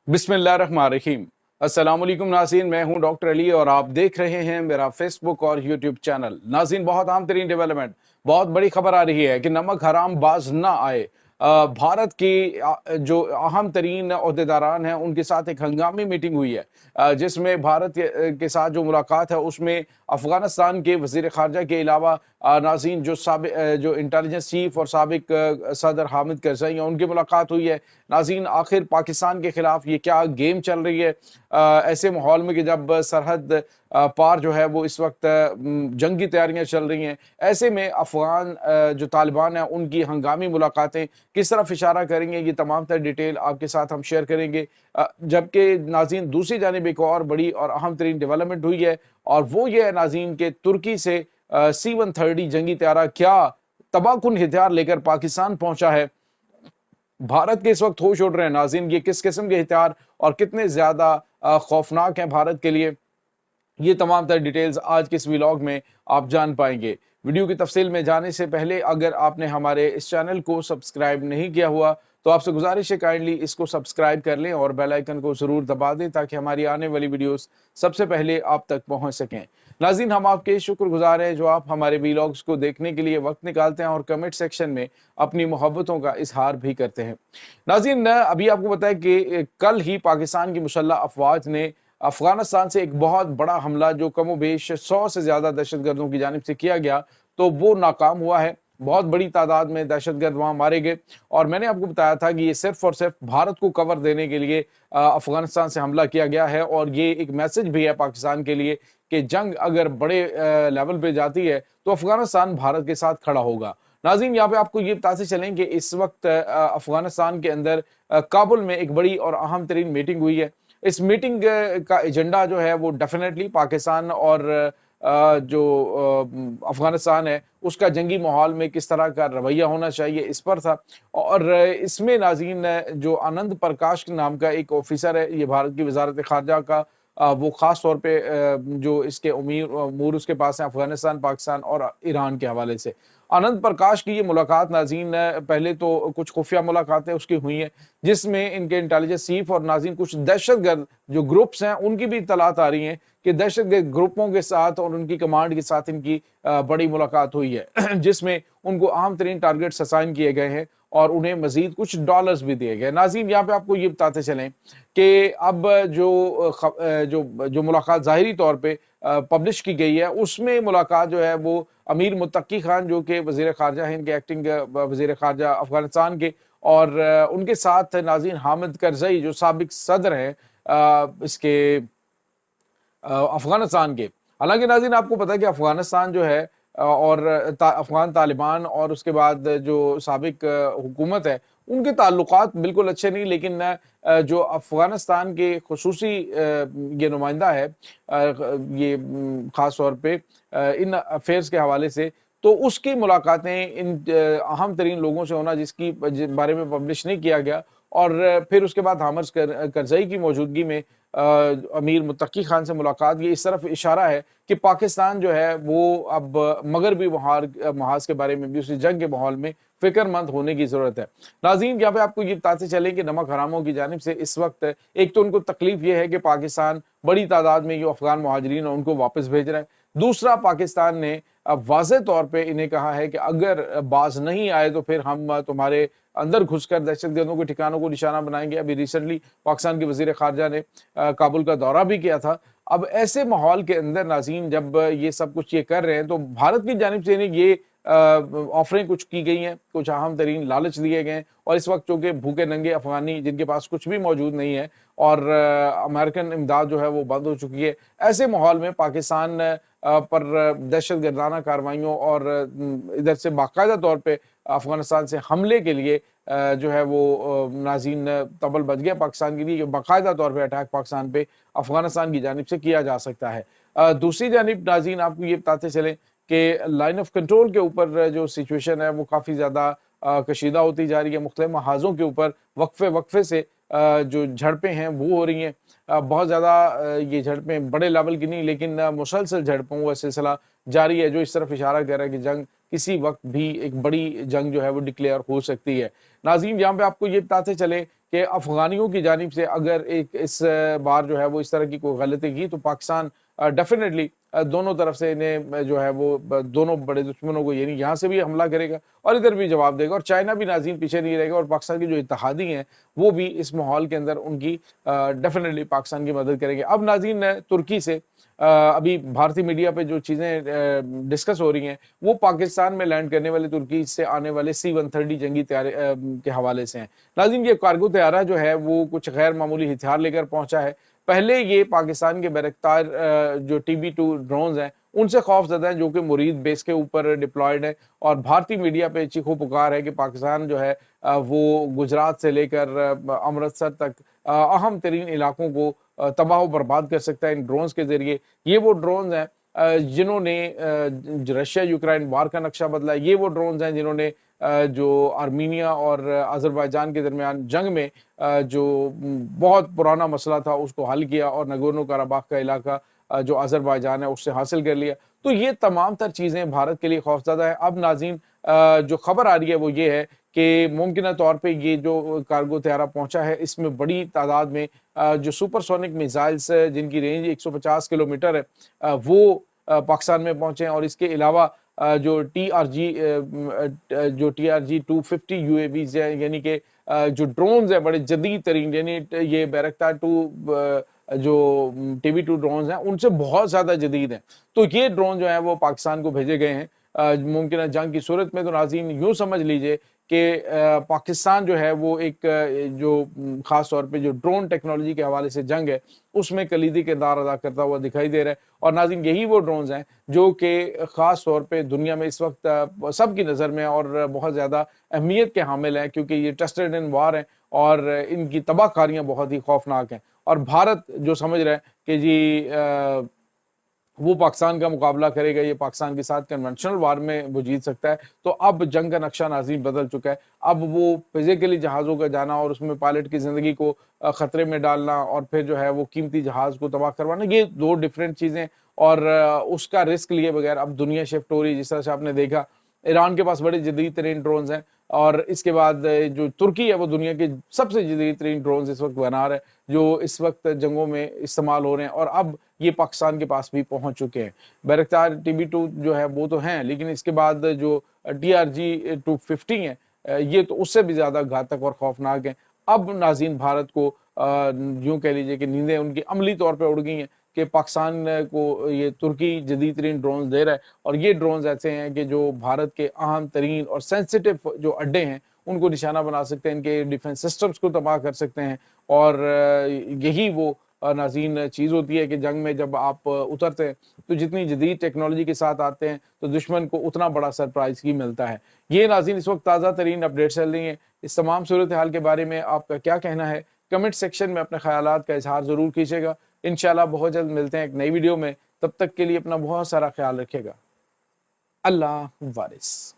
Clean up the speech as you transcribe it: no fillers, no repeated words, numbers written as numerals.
बिस्मिल्लाहिर्रहमानिर्रहीम। अस्सलाम वालेकुम नाज़रीन, मैं हूं डॉक्टर अली और आप देख रहे हैं मेरा फेसबुक और यूट्यूब चैनल। नाज़रीन, बहुत अहम तरीन डेवलपमेंट, बहुत बड़ी खबर आ रही है कि नमक हराम बाज ना आए। भारत की जो अहम तरीन अहदेदारान हैं उनके साथ एक हंगामी मीटिंग हुई है, जिसमें भारत के साथ जो मुलाकात है उसमें अफगानिस्तान के वज़ीर ख़ारजा के अलावा नाज़रीन जो इंटेलिजेंस चीफ और साबिक सदर हामिद करज़ई हैं उनकी मुलाकात हुई है। नाज़रीन, आखिर पाकिस्तान के खिलाफ ये क्या गेम चल रही है? ऐसे माहौल में कि जब सरहद पार जो है वो इस वक्त जंगी तैयारियां चल रही हैं, ऐसे में अफगान जो तालिबान है उनकी हंगामी मुलाकातें किस तरफ इशारा करेंगे, ये तमाम तर डिटेल आपके साथ हम शेयर करेंगे। जबकि नाज़रीन, दूसरी जानिब एक और बड़ी और अहम तरीन डेवलपमेंट हुई है, और वो ये है नाज़रीन के तुर्की से C-130 जंगी तैयारा क्या तबाहकुन हथियार लेकर पाकिस्तान पहुंचा है। भारत के इस वक्त होश उड़ रहे हैं नाज़रीन, ये किस किस्म के हथियार और कितने ज्यादा खौफनाक हैं भारत के लिए, ये तमाम तर डिटेल्स आज के इस व्लॉग में आप जान पाएंगे। वीडियो की तफसील में जाने से पहले अगर आपने हमारे इस चैनल को सब्सक्राइब नहीं किया हुआ तो आपसे गुजारिश है काइंडली इसको सब्सक्राइब कर लें और बेल आइकन को ज़रूर दबा दें ताकि हमारी आने वाली वीडियोस सबसे पहले आप तक पहुंच सकें। नाज़रीन, हम आपके शुक्रगुजार हैं जो आप हमारे व्लॉग्स को देखने के लिए वक्त निकालते हैं और कमेंट सेक्शन में अपनी मोहब्बतों का इजहार भी करते हैं। नाज़रीन, अभी आपको बताया कि कल ही पाकिस्तान की मुसल्लह अफवाज ने अफगानिस्तान से एक बहुत बड़ा हमला जो कमोबेश 100 से ज्यादा दहशतगर्दों की जानिब से किया गया, तो वो नाकाम हुआ है। बहुत बड़ी तादाद में दहशतगर्द वहां मारे गए, और मैंने आपको बताया था कि ये सिर्फ और सिर्फ भारत को कवर देने के लिए अफगानिस्तान से हमला किया गया है, और ये एक मैसेज भी है पाकिस्तान के लिए कि जंग अगर बड़े लेवल पे जाती है तो अफगानिस्तान भारत के साथ खड़ा होगा। नाज़रीन, यहाँ पे आपको ये बताते चलें कि इस वक्त अफगानिस्तान के अंदर काबुल में एक बड़ी और अहम तरीन मीटिंग हुई है। इस मीटिंग का एजेंडा जो है वो डेफिनेटली पाकिस्तान और जो अफगानिस्तान है उसका जंगी माहौल में किस तरह का रवैया होना चाहिए इस पर था। और इसमें नाज़रीन जो आनंद प्रकाश नाम का एक ऑफिसर है, ये भारत की वजारत खारजा का वो ख़ास तौर पे जो इसके उमूर उसके पास हैं अफगानिस्तान, पाकिस्तान और ईरान के हवाले से। आनंद प्रकाश की ये मुलाकात नाज़रीन पहले तो कुछ खुफिया मुलाकातें उसकी हुई हैं जिसमें इनके इंटेलिजेंस चीफ और नाज़रीन कुछ दहशतगर्द जो ग्रुप्स हैं उनकी भी इत्तलात आ रही हैं कि दहशतगर्द ग्रुपों के साथ और उनकी कमांड के साथ इनकी बड़ी मुलाकात हुई है जिसमें उनको अहम तरीन टारगेट्स असाइन किए गए हैं और उन्हें मजीद कुछ डॉलर्स भी दिए गए। नाज़रीन, यहाँ पे आपको ये बताते चलें कि अब जो मुलाकात ज़ाहिरी तौर पे पब्लिश की गई है उसमें मुलाकात जो है वो अमीर मुत्तकी खान जो कि वज़ीर ख़ारजा हैं, इनके एक्टिंग वज़ीर ख़ारजा अफगानिस्तान के, और उनके साथ नाज़रीन हामिद करज़ई जो साबिक सदर हैं इसके अफगानिस्तान के। हालांकि नाज़रीन, आपको पता है कि अफगानिस्तान जो है और अफगान तालिबान और उसके बाद जो साबिक हुकूमत है उनके ताल्लुकात बिल्कुल अच्छे नहीं, लेकिन जो अफगानिस्तान के खुसूसी ये नुमाइंदा है ये ख़ास तौर पे इन अफेयर्स के हवाले से, तो उसकी मुलाकातें इन अहम तरीन लोगों से होना जिसकी बारे में पब्लिश नहीं किया गया, और फिर उसके बाद हामिद करज़ई की मौजूदगी में अमीर मुत्तकी खान से मुलाकात, ये इस तरफ इशारा है कि पाकिस्तान जो है वो अब मगरबी महाज के बारे में भी उसी जंग के माहौल में फिक्रमंद होने की जरूरत है। नाज़रीन, यहाँ पे आपको ये बताते चले कि नमक हरामों की जानिब से इस वक्त एक तो उनको तकलीफ ये है कि पाकिस्तान बड़ी तादाद में जो अफगान मुहाजिरीन उनको वापस भेज रहा है, दूसरा पाकिस्तान ने वाज़ेह तौर पे इन्हें कहा है कि अगर बाज नहीं आए तो फिर हम तुम्हारे अंदर घुसकर दहशतगर्दों के ठिकानों को निशाना बनाएंगे। अभी रिसेंटली पाकिस्तान के वज़ीर ख़ारजा ने काबुल का दौरा भी किया था। अब ऐसे माहौल के अंदर नाज़रीन जब ये सब कुछ ये कर रहे हैं तो भारत की जानिब से इन्हें ये ऑफरें कुछ की गई हैं, कुछ अहम तरीन लालच दिए गए हैं, और इस वक्त चूँकि भूखे नंगे अफगानी जिनके पास कुछ भी मौजूद नहीं है और अमेरिकन इमदाद जो है वो बंद हो चुकी है, ऐसे माहौल में पाकिस्तान पर दहशत गर्दाना कार्रवाइयों और इधर से बाकायदा तौर पे अफगानिस्तान से हमले के लिए जो है वो नाज़रीन तबल बच गया पाकिस्तान के लिए कि बाकायदा तौर पे अटैक पाकिस्तान पे अफगानिस्तान की जानिब से किया जा सकता है। दूसरी जानिब नाज़रीन आपको ये बताते चलें कि लाइन ऑफ कंट्रोल के ऊपर जो सिचुएशन है वो काफ़ी ज़्यादा कशीदा होती जा रही है। मुख्तलिफ महाज़ों के ऊपर वक्फे वक्फे से जो झड़पें हैं वो हो रही हैं। बहुत ज़्यादा ये झड़पें बड़े लेवल की नहीं, लेकिन मुसलसल झड़पों का सिलसिला जारी है, जो इस तरफ इशारा कर रहा है कि जंग किसी वक्त भी एक बड़ी जंग जो है वो डिक्लेयर हो सकती है। नाज़रीन, यहाँ पे आपको ये बताते चले कि अफ़गानियों की जानिब से अगर एक इस बार जो है वो इस तरह की कोई गलती की तो पाकिस्तान डेफिनेटली दोनों तरफ से इन्हें जो है वो दोनों बड़े दुश्मनों को यानी यहाँ से भी हमला करेगा और इधर भी जवाब देगा, और चाइना भी नाज़रीन पीछे नहीं रहेगा, और पाकिस्तान के जो इत्तेहादी हैं वो भी इस माहौल के अंदर उनकी डेफिनेटली पाकिस्तान की मदद करेंगे। अब नाज़रीन, तुर्की से अभी भारतीय मीडिया पे जो चीज़ें डिस्कस हो रही हैं वो पाकिस्तान में लैंड करने वाले तुर्की से आने वाले C-130 जंगी तैयारे के हवाले से हैं। नाज़रीन, ये कार्गो तैयारा जो है वो कुछ गैर मामूली हथियार लेकर पहुंचा है। पहले ये पाकिस्तान के बैरक्तार जो TB2 ड्रोन्स हैं उनसे खौफजदा हैं, जो कि मुरीद बेस के ऊपर डिप्लॉयड है, और भारतीय मीडिया पे चीखो पुकार है कि पाकिस्तान जो है वो गुजरात से लेकर अमृतसर तक अहम तरीन इलाकों को तबाह व बर्बाद कर सकता है इन ड्रोन्स के जरिए। ये वो ड्रोन्स हैं जिन्होंने रशिया यूक्रेन वार का नक्शा बदला। ये वो ड्रोन्स हैं जिन्होंने जो आर्मीनिया और अज़रबैजान के दरमियान जंग में जो बहुत पुराना मसला था उसको हल किया, और नगोर्नो कराबाख का इलाका जो अज़रबैजान है उससे हासिल कर लिया। तो ये तमाम तर चीज़ें भारत के लिए खौफज़दा है। अब नाज़रीन, जो खबर आ रही है वो ये है कि मुमकिन तौर पे ये जो कार्गो तैयारा पहुंचा है इसमें बड़ी तादाद में जो सुपरसोनिक मिसाइल्स जिनकी रेंज 150 किलोमीटर है वो पाकिस्तान में पहुंचे हैं, और इसके अलावा जो TRG 250 UAVs है, यानी कि जो ड्रोन्स है बड़े जदीद तरीन, यानी ये बैरक्तार 2 जो TB2 ड्रोन्स हैं उनसे बहुत ज़्यादा जदीद हैं। तो ये ड्रोन जो है वो पाकिस्तान को भेजे गए हैं मुमकिन जंग की सूरत में। तो नाज़रीन, यूँ समझ लीजिए कि पाकिस्तान जो है वो एक जो ख़ास तौर पे जो ड्रोन टेक्नोलॉजी के हवाले से जंग है उसमें कलीदी किरदार अदा करता हुआ दिखाई दे रहा है। और नाज़रीन, यही वो ड्रोन्स हैं जो कि ख़ास तौर पे दुनिया में इस वक्त सबकी नज़र में और बहुत ज़्यादा अहमियत के हामिल हैं, क्योंकि ये ट्रस्टेड इन वार हैं और इनकी तबाहकारियाँ बहुत ही खौफनाक हैं। और भारत जो समझ रहा है कि जी वो पाकिस्तान का मुकाबला करेगा, ये पाकिस्तान के साथ कन्वेंशनल वार में वो जीत सकता है, तो अब जंग का नक्शा नाज़रीन बदल चुका है। अब वो फिजिकली जहाज़ों का जाना और उसमें पायलट की ज़िंदगी को ख़तरे में डालना और फिर जो है वो कीमती जहाज़ को तबाह करवाना, ये दो डिफरेंट चीज़ें, और उसका रिस्क लिए बगैर अब दुनिया शिफ्ट हो रही है। जिस तरह से आपने देखा ईरान के पास बड़े जदीद तरीन ड्रोन्स हैं, और इसके बाद जो तुर्की है वो दुनिया के सबसे जदीद तरीन ड्रोन्स इस वक्त बना रहा है, जो इस वक्त जंगों में इस्तेमाल हो रहे हैं, और अब ये पाकिस्तान के पास भी पहुंच चुके हैं। बैरक्तार TB2 जो है वो तो हैं, लेकिन इसके बाद जो TRG 250 है ये तो उससे भी ज़्यादा घातक और खौफनाक हैं। अब नाज़रीन, भारत को यूँ कह लीजिए कि नींदें उनकी अमली तौर पर उड़ गई हैं कि पाकिस्तान को ये तुर्की जदीद तरीन ड्रोन्स दे रहा है, और ये ड्रोन्स ऐसे हैं कि जो भारत के अहम तरीन और सेंसिटिव जो अड्डे हैं उनको निशाना बना सकते हैं, इनके डिफेंस सिस्टम्स को तबाह कर सकते हैं। और यही वो नाज़रीन चीज़ होती है कि जंग में जब आप उतरते हैं तो जितनी जदीद टेक्नोलॉजी के साथ आते हैं तो दुश्मन को उतना बड़ा सरप्राइज़ ही मिलता है। ये नाज़रीन इस वक्त ताज़ा तरीन अपडेट चल रही हैं। इस तमाम सूरत हाल के बारे में आपका क्या कहना है? कमेंट सेक्शन में अपने ख़यालात का इज़हार ज़रूर कीजिएगा। इंशाअल्लाह बहुत जल्द मिलते हैं एक नई वीडियो में। तब तक के लिए अपना बहुत सारा ख्याल रखिएगा। अल्लाह वारिस।